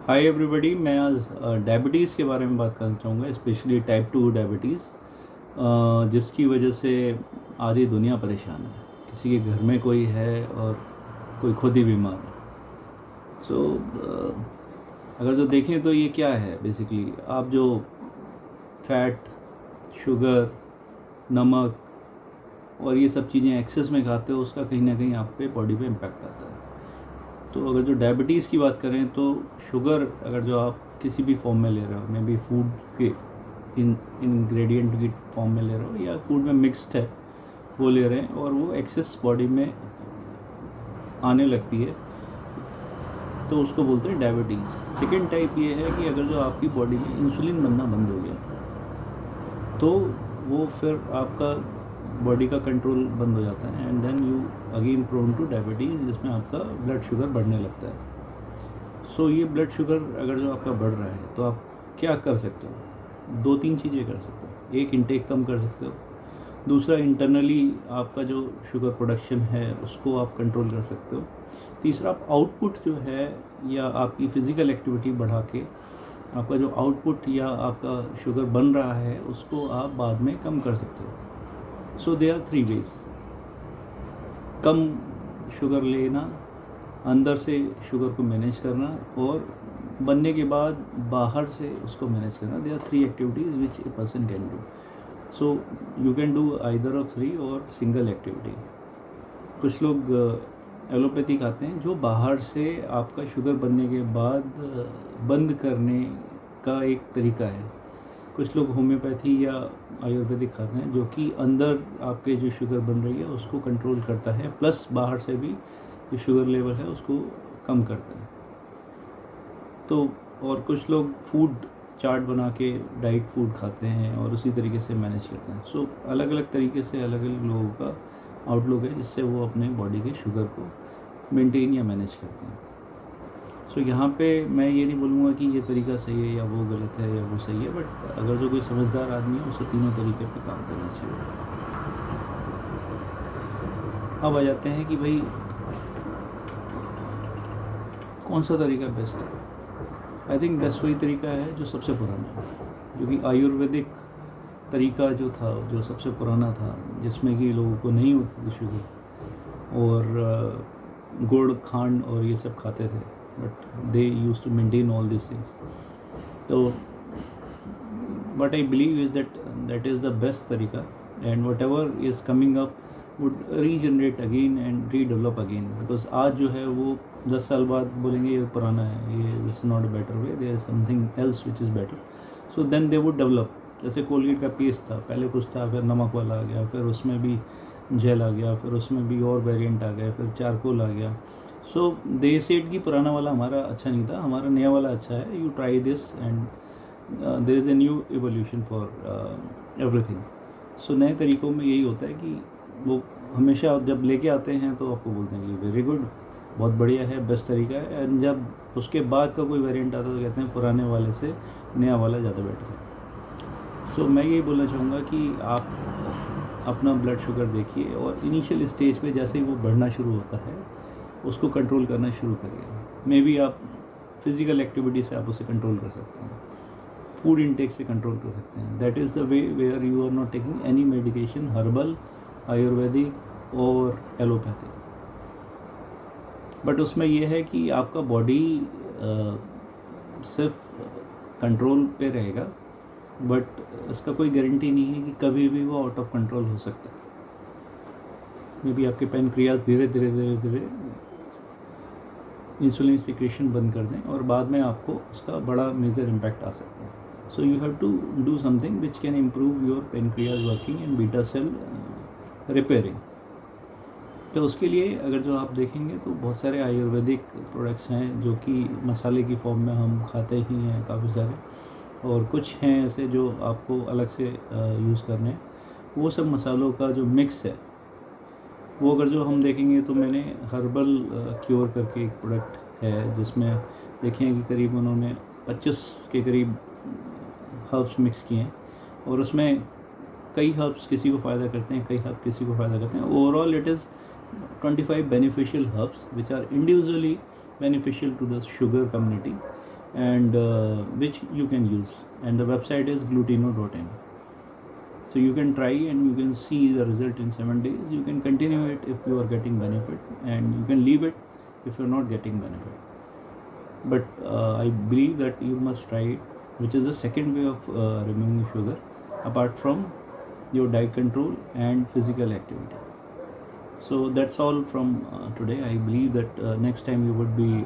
Hi everybody. मैं आज diabetes के बारे में बात करना चाहूँगा, स्पेशली टाइप 2 डायबिटीज़, जिसकी वजह से आधी दुनिया परेशान है। किसी के घर में कोई है और कोई खुद ही बीमार है। सो अगर जो देखें तो ये क्या है, बेसिकली आप जो फैट, शुगर, नमक और ये सब चीज़ें एक्सेस में खाते हो, उसका कहीं ना कहीं आप पे बॉडी पे इम्पैक्ट आता है। तो अगर जो डायबिटीज़ की बात करें तो शुगर अगर जो आप किसी भी फॉर्म में ले रहे हो, मे बी फूड के इंग्रेडिएंट की फॉर्म में ले रहे हो या फूड में मिक्स्ड है वो ले रहे हैं और वो एक्सेस बॉडी में आने लगती है, तो उसको बोलते हैं डायबिटीज़। सेकेंड टाइप ये है कि अगर जो आपकी बॉडी में इंसुलिन बनना बंद हो गया तो वो फिर आपका बॉडी का कंट्रोल बंद हो जाता है and then you again prone to diabetes, जिसमें आपका ब्लड शुगर बढ़ने लगता है। सो ये ब्लड शुगर अगर जो आपका बढ़ रहा है तो आप क्या कर सकते हो? दो तीन चीज़ें कर सकते हो। एक, इंटेक कम कर सकते हो। दूसरा, इंटरनली आपका जो शुगर प्रोडक्शन है उसको आप कंट्रोल कर सकते हो। तीसरा, आप आउटपुट जो है या आपकी फ़िज़िकल एक्टिविटी बढ़ा के आपका जो आउटपुट या आपका शुगर बन रहा है उसको आप बाद में कम कर सकते हो। So they are three ways: कम शुगर लेना, अंदर से शुगर को मैनेज करना, और बनने के बाद बाहर से उसको मैनेज करना। They are three activities which a person can do. So you can do either of three और सिंगल एक्टिविटी। कुछ लोग एलोपैथी खाते हैं जो बाहर से आपका शुगर बनने के बाद बंद करने का एक तरीका है। कुछ लोग होम्योपैथी या आयुर्वेदिक खाते हैं जो कि अंदर आपके जो शुगर बन रही है उसको कंट्रोल करता है, प्लस बाहर से भी जो शुगर लेवल है उसको कम करता है। तो और कुछ लोग फूड चार्ट बना के डाइट फूड खाते हैं और उसी तरीके से मैनेज करते हैं। सो अलग अलग तरीके से अलग अलग लोगों का आउटलुक है जिससे वो अपने बॉडी के शुगर को मेंटेन या मैनेज करते हैं। सो यहाँ पे मैं ये नहीं बोलूँगा कि ये तरीका सही है या वो गलत है या वो सही है, बट अगर जो कोई समझदार आदमी है उसे तीनों तरीके पे काम करना चाहिए। अब आ जाते हैं कि भाई कौन सा तरीका बेस्ट है। आई थिंक बेस्ट वही तरीका है जो सबसे पुराना है, जो कि आयुर्वेदिक तरीका जो था, जो सबसे पुराना था, जिसमें कि लोगों को नहीं होती थी शुगर और गुड़, खांड और ये सब खाते थे, but they use to maintain all this things. तो what I believe is that is the best तरीका, and whatever is coming up would regenerate again and redevelop again, because आज जो है वो 10 साल बाद बोलेंगे ये पुराना है, ये is not a better way, there is something else which is better. So then they would develop. जैसे कोलगेट का पेस्ट था, पहले कुछ था, फिर नमक वाला आ गया, फिर उसमें भी जेल आ गया, फिर उसमें भी और वेरिएंट आ गया, फिर चारकोल आ गया। सो दे सेड कि पुराना वाला हमारा अच्छा नहीं था, हमारा नया वाला अच्छा है, you try this and there is a new evolution for everything. So नए तरीक़ों में यही होता है कि वो हमेशा जब लेके आते हैं तो आपको बोलते हैं कि वेरी गुड, बहुत बढ़िया है, बेस्ट तरीका है, एंड जब उसके बाद का कोई वेरिएंट आता है तो कहते हैं पुराने वाले से नया वाला ज़्यादा बेटर है। सो मैं यही बोलना चाहूँगा कि आप अपना ब्लड शुगर देखिए और इनिशियल स्टेज पे जैसे ही वो बढ़ना शुरू होता है उसको कंट्रोल करना शुरू करिए। मे बी आप फिज़िकल एक्टिविटी से आप उसे कंट्रोल कर सकते हैं, फूड इंटेक से कंट्रोल कर सकते हैं। That is the way where you are not taking any medication, herbal, Ayurvedic और एलोपैथिक। बट उसमें यह है कि आपका बॉडी सिर्फ कंट्रोल पे रहेगा, बट इसका कोई गारंटी नहीं है कि कभी भी वो आउट ऑफ कंट्रोल हो सकता है। मे बी आपके पेनक्रियाज धीरे धीरे धीरे धीरे इंसुलिन सिक्रेशन बंद कर दें और बाद में आपको उसका बड़ा मेजर इम्पैक्ट आ सकता है। So you have to do something which can improve your pancreas working and beta cell repairing. तो उसके लिए अगर जो आप देखेंगे तो बहुत सारे आयुर्वेदिक प्रोडक्ट्स हैं जो कि मसाले की फॉर्म में हम खाते ही हैं काफ़ी सारे, और कुछ हैं ऐसे जो आपको अलग से यूज़ करने हैं। वो सब मसालों का जो मिक्स है वो अगर जो हम देखेंगे तो मैंने हर्बल क्योर करके एक प्रोडक्ट है जिसमें देखें कि करीब उन्होंने 25 के करीब हर्ब्स मिक्स किए हैं, और उसमें कई हर्ब्स किसी को फ़ायदा करते हैं, कई हर्ब किसी को फ़ायदा करते हैं। Overall it is 25 beneficial herbs which are individually beneficial to the sugar community, and which you can use, and the website is glutino.in. So you can try and you can see the result in 7 days. You can continue it if you are getting benefit, and you can leave it if you are not getting benefit. But I believe that you must try it, which is the second way of removing sugar apart from your diet control and physical activity. So that's all from today. I believe that next time you would be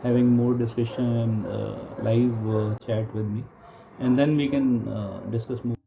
having more discussion and live chat with me, and then we can discuss more.